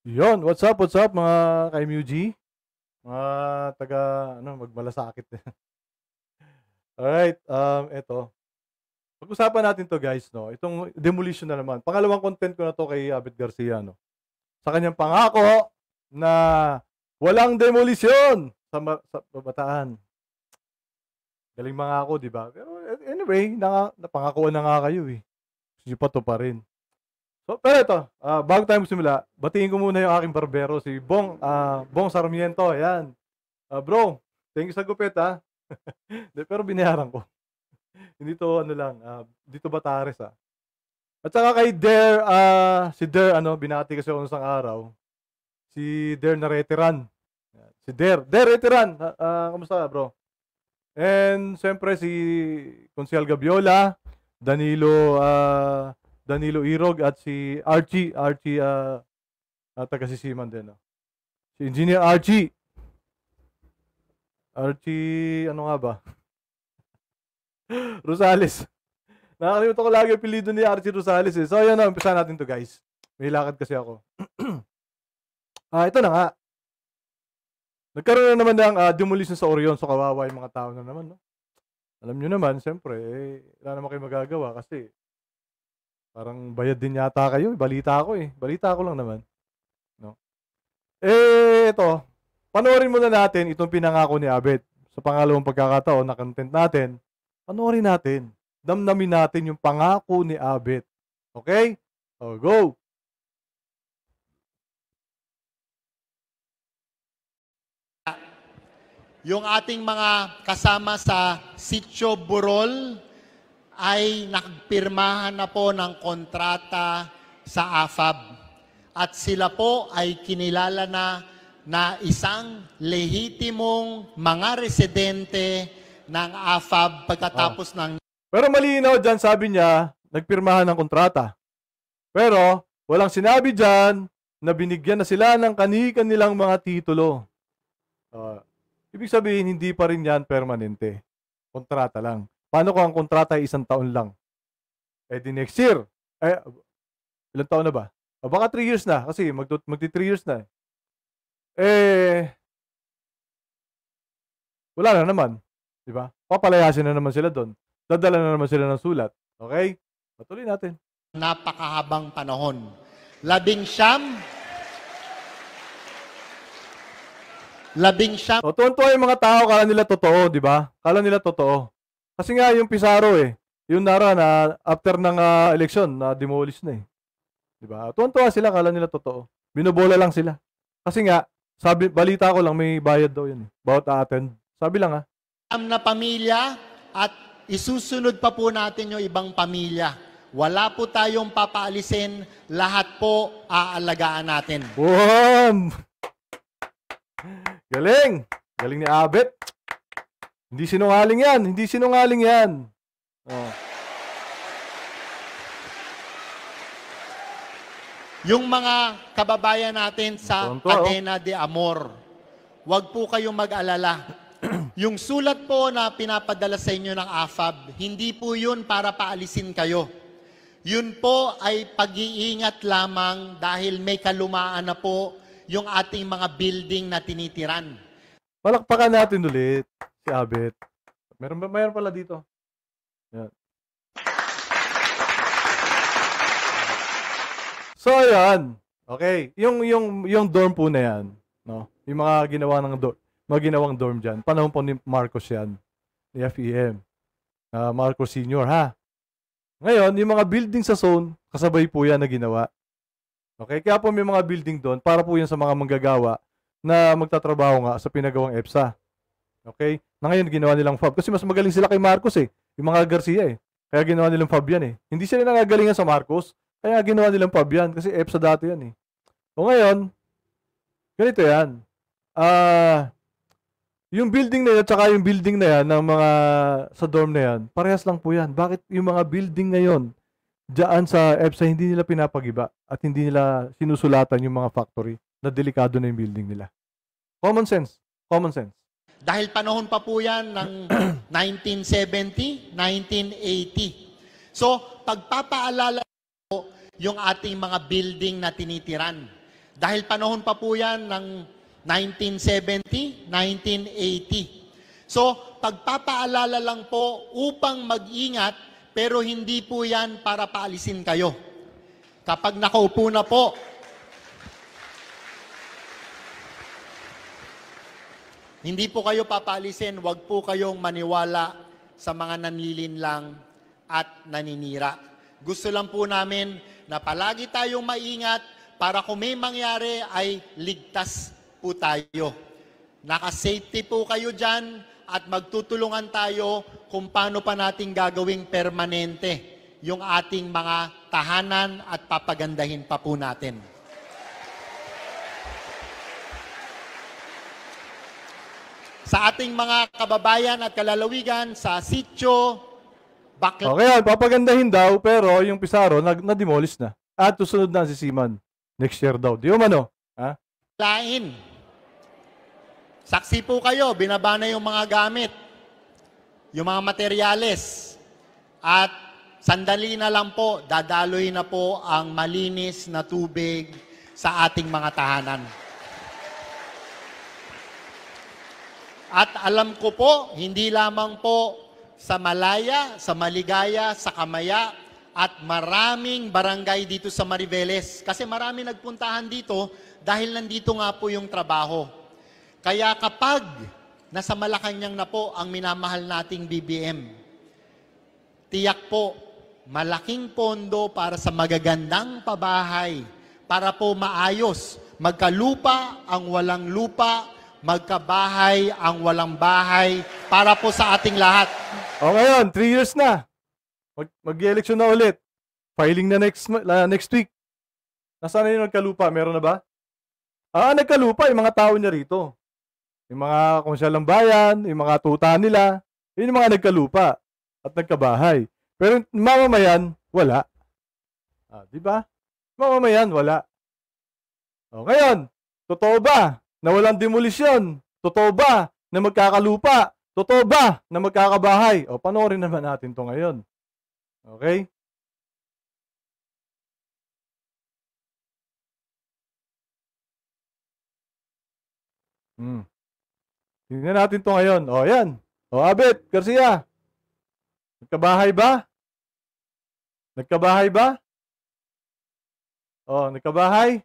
Yun, what's up mga ka-MUG? Mga taga Magmalasakit. Alright, eto. Pag-usapan natin 'to guys 'no, itong demolition na naman. Pangalawang content ko na 'to kay Abet Garcia 'no. Sa kanyang pangako na walang demolisyon sa Bataan. Galing mangako 'di ba? Pero anyway, napangakuan na nga kayo, eh. Hindi pa 'to pa rin. So, pero ito, bago tayo magsimula, batiin ko muna yung aking barbero, si Bong Sarmiento, ayan. Bro, thank you sa gupit, ha. Pero binayaran ko. Hindi to ano lang, dito Batares, ha. At saka kay si binati kasi ako nung isang araw. Si Der Nareteran. Si Der Reteran, kamusta bro? And siyempre si Consial Gabiola, Danilo Irog at si Archie, taga-Sisiman din. Si Engineer Archie, ano nga ba? Rosales. Nakakalimutan ko lagi yung apelyido ni Archie Rosales, eh. So, ayan na, umpisa natin to guys. May lakad kasi ako. Ito na nga. Nagkaroon na naman ng demolition sa Orion, so kawawa yung mga tao na naman, no? Alam nyo naman, siyempre, wala naman kayo magagawa kasi parang bayad din yata kayo. Balita ko lang naman. No? Ito. Panoorin muna natin itong pinangako ni Abet. Sa pangalawang pagkakataon na content natin, panoorin natin. Damdamin natin yung pangako ni Abet. Okay? So, go! Yung ating mga kasama sa Sitio Burol ay nakapirmahan na po ng kontrata sa AFAB. At sila po ay kinilala na isang lehitimong mga residente ng AFAB pagkatapos ng... Pero malinaw dyan, sabi niya, nagpirmahan ng kontrata. Pero walang sinabi dyan na binigyan na sila ng kanilang mga titulo. Ibig sabihin, hindi pa rin yan permanente. Kontrata lang. Paano kung ang kontrata ay 1 taon lang? Di next year. Ilang taon na ba? Baka 3 years na. Kasi magti 3 years na. Wala na naman. Diba? Papalayasin na naman sila doon. Dadala na naman sila ng sulat. Okay? Patuloy natin. Napakahabang panahon. 11 tuwan-tuwa yung mga tao, kala nila totoo, di ba? Kala nila totoo. Kasi nga yung Pizarro yung Nara na after ng election, na demolish na Di ba? Tuwan-tuwa sila, kala nila totoo. Binobola lang sila. Kasi nga, balita ko lang may bayad daw yun. Bawat attend. Sabi lang na pamilya at isusunod pa po natin yung ibang pamilya. Wala po tayong papaalisin, lahat po aalagaan natin. Boom! Galing! Galing ni Abet. Hindi sinungaling yan. Yung mga kababayan natin sa Cadena de Amor, wag po kayong mag-alala. Yung sulat po na pinapadala sa inyo ng AFAB, hindi po yun para paalisin kayo. Yun po ay pag-iingat lamang dahil may kalumaan na po yung ating mga building na tinitiran. Palakpakan natin ulit si Abet. Mayroon pala dito. Yan. So, ayan. Okay. Yung dorm po na yan, no? Yung mga ginawang dorm dyan. Panahon po ni Marcos yan. Ni FEM. Marcos Sr. ha? Ngayon, yung mga building sa zone, kasabay po yan na ginawa. Okay? Kaya po may mga building doon para po yan sa mga manggagawa na magtatrabaho nga sa pinagawang EPSA. Okay? Na ngayon, ginawa nilang FAB. Kasi mas magaling sila kay Marcos yung mga Garcia Kaya ginawa nilang FAB yan Hindi sila nangagalingan sa Marcos. Kaya ginawa nilang FAB yan. Kasi EPSA dati yan So ngayon, ganito yan. Yung building na yan, tsaka yung building na yan, ng mga sa dorm na yan, parehas lang po yan. Bakit yung mga building ngayon, diyan sa EPSA, hindi nila pinapagiba at hindi nila sinusulatan yung mga factory na delikado na yung building nila? Common sense. Dahil panahon pa po yan ng 1970, 1980. So, pagpapaalala po yung ating mga building na tinitiran. Dahil panahon pa po yan ng 1970, 1980. So, pagpapaalala lang po upang mag-ingat, pero hindi po yan para paalisin kayo. Kapag nakaupo na po, hindi po kayo papaalisin, wag po kayong maniwala sa mga nanlilinlang at naninira. Gusto lang po namin na palagi tayong maingat para kung may mangyari ay ligtas po tayo. Naka-safety po kayo dyan at magtutulungan tayo kung paano pa natin gagawing permanente yung ating mga tahanan at papagandahin pa po natin. Sa ating mga kababayan at kalalawigan sa sitio, Baclaran. Okay, papagandahin daw, pero yung Pizarro, na-demolish na. At susunod na si Siman. Next year daw. Di umano? Ha? Lain. Saksi po kayo, binaba na yung mga gamit, yung mga materyales. At sandali na lang po, dadaloy na po ang malinis na tubig sa ating mga tahanan. At alam ko po, hindi lamang po sa Malaya, sa Maligaya, sa Kamaya, at maraming barangay dito sa Mariveles. Kasi marami nagpuntahan dito dahil nandito nga po yung trabaho. Kaya kapag nasa Malacanang na po ang minamahal nating BBM, tiyak po, malaking pondo para sa magagandang pabahay, para po maayos, magkalupa ang walang lupa, magkabahay ang walang bahay, para po sa ating lahat. O ngayon, 3 years na. Mag-election na ulit. Filing na next week. Nasaan na yung nagkalupa? Meron na ba? Nagkalupa yung mga tao niya rito. Yung mga konsyal ng bayan, yung mga tuta nila, yun yung mga nagkalupa at nagkabahay. Pero mamamayan, wala. Di ba? Mamamayan, wala. O ngayon, totoo ba na walang demolisyon? Totoo ba na magkakalupa? Totoo ba na magkakabahay? O, panoorin naman natin to ngayon. Okay? Tingnan natin to ngayon. O, yan. O, Abet, Garcia. Nagkabahay ba? Nagkabahay ba? O, nagkabahay?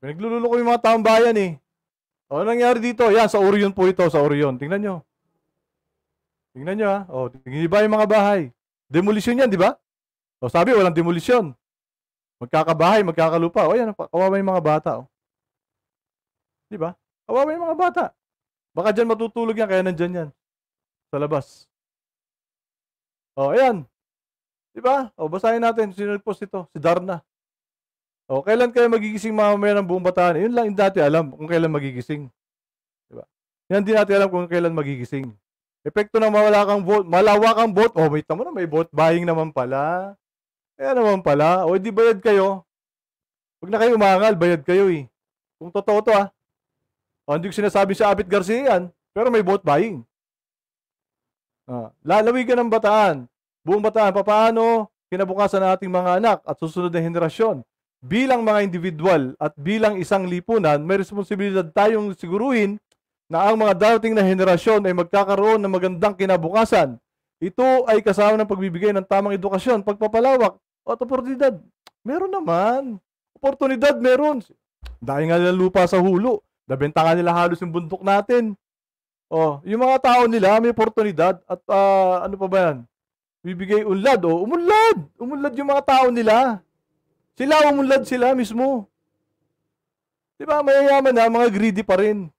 Pinaglululo ko yung mga taong bayan eh. O, ano nangyari dito? Yan, sa Orion po ito, sa Orion. Tingnan nyo. Tingnan nyo ha. O, tingnan ba yung mga bahay? Demolisyon yan, di ba? O, sabi, walang demolisyon. Magkakabahay, magkakalupa. O, yan, kawawa yung mga bata. O. Di ba? Kawawa yung mga bata. Baka dyan matutulog yan, kaya nandyan yan. Sa labas. O, ayan. Di ba? O, basahin natin. Sino nag-post ito? Si Darna. O, kailan kayo magigising mamaya ng buong Bataan? Yun lang yung dati alam kung kailan magigising. Diba? Yan din natin alam kung kailan magigising. Epekto ng malawakang vote. O, wait naman, may vote buying naman pala. Kaya naman pala. O, di bayad kayo. Huwag na kayo umangal, bayad kayo eh. Kung totoo to O, hindi ko sinasabi si Abet Garcia yan, pero may vote buying. Lalawigan ng Bataan. Buong Bataan, papaano kinabukasan ng ating mga anak at susunod na henerasyon? Bilang mga individual at bilang isang lipunan, may responsibilidad tayong siguruhin na ang mga darating na henerasyon ay magkakaroon ng magandang kinabukasan. Ito ay kasama ng pagbibigay ng tamang edukasyon, pagpapalawak at oportunidad. Meron naman. Oportunidad meron. Dahil nga nila lupa sa hulo. Nabenta nga nila halos yung bundok natin. O, yung mga tao nila may oportunidad at ano pa ba yan? Bibigay unlad. O, umunlad. Umunlad yung mga tao nila. Sila, umunlad sila mismo. Diba, mayayaman na, mga greedy pa rin.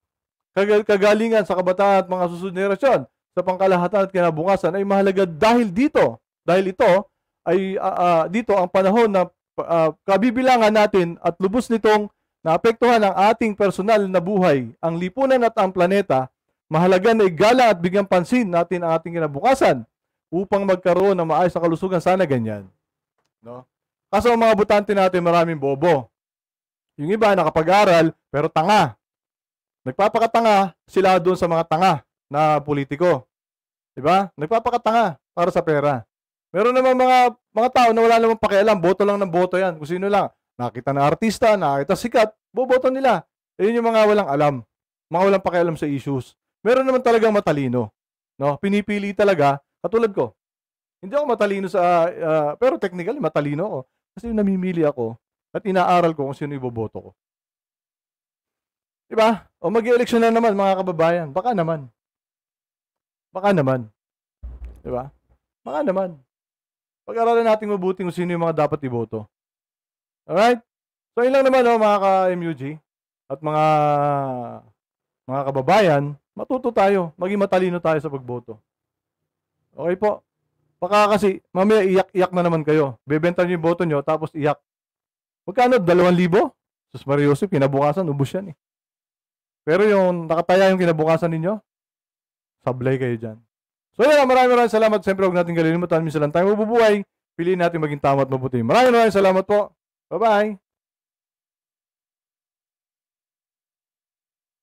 Kagalingan sa kabataan at mga susunod na henerasyon sa pangkalahatan at kinabukasan ay mahalaga dahil dito. Dahil ito ay dito ang panahon na kabibilangan natin at lubos nitong naapektuhan ang ating personal na buhay, ang lipunan at ang planeta. Mahalaga na igalang at bigyan pansin natin ang ating kinabukasan upang magkaroon ng maayos na kalusugan. Sana ganyan. No? Kaso ang mga butante natin maraming bobo. Yung iba nakapag-aral pero tanga. Nagpapakatanga sila doon sa mga tanga na politiko. Diba? Nagpapakatanga para sa pera. Meron naman mga tao na wala namang pakialam, boto lang ng boto yan. Kung sino lang. nakita na artista, nakita sikat, boboto nila. Yun yung mga walang alam. Mga walang pakialam sa issues. Meron naman talagang matalino. No? Pinipili talaga, katulad ko. Hindi ako matalino pero technically matalino ako. Kasi namimili ako at inaaral ko kung sino iboboto ko. Diba? O mag-eleksyon na naman mga kababayan. Baka naman. Diba? Baka naman. Pag-aralan natin mabuti kung sino yung mga dapat iboto. Alright? So, yun lang naman mga ka-MUG at mga kababayan, matuto tayo. Maging matalino tayo sa pagboto. Okay po? Baka kasi, mamaya iyak-iyak na naman kayo. Bebenta nyo yung boto nyo, tapos iyak. Magkano? 2,000? Sus Maria Joseph, kinabukasan, ubos yan eh. Pero yung nakataya yung kinabukasan ninyo, sablay kayo dyan. So yan, maraming salamat. Siyempre, huwag natin kalilimutan. Minsan lang tayo mabubuhay. Piliin natin maging tama at mabuti. Maraming salamat po. Bye-bye.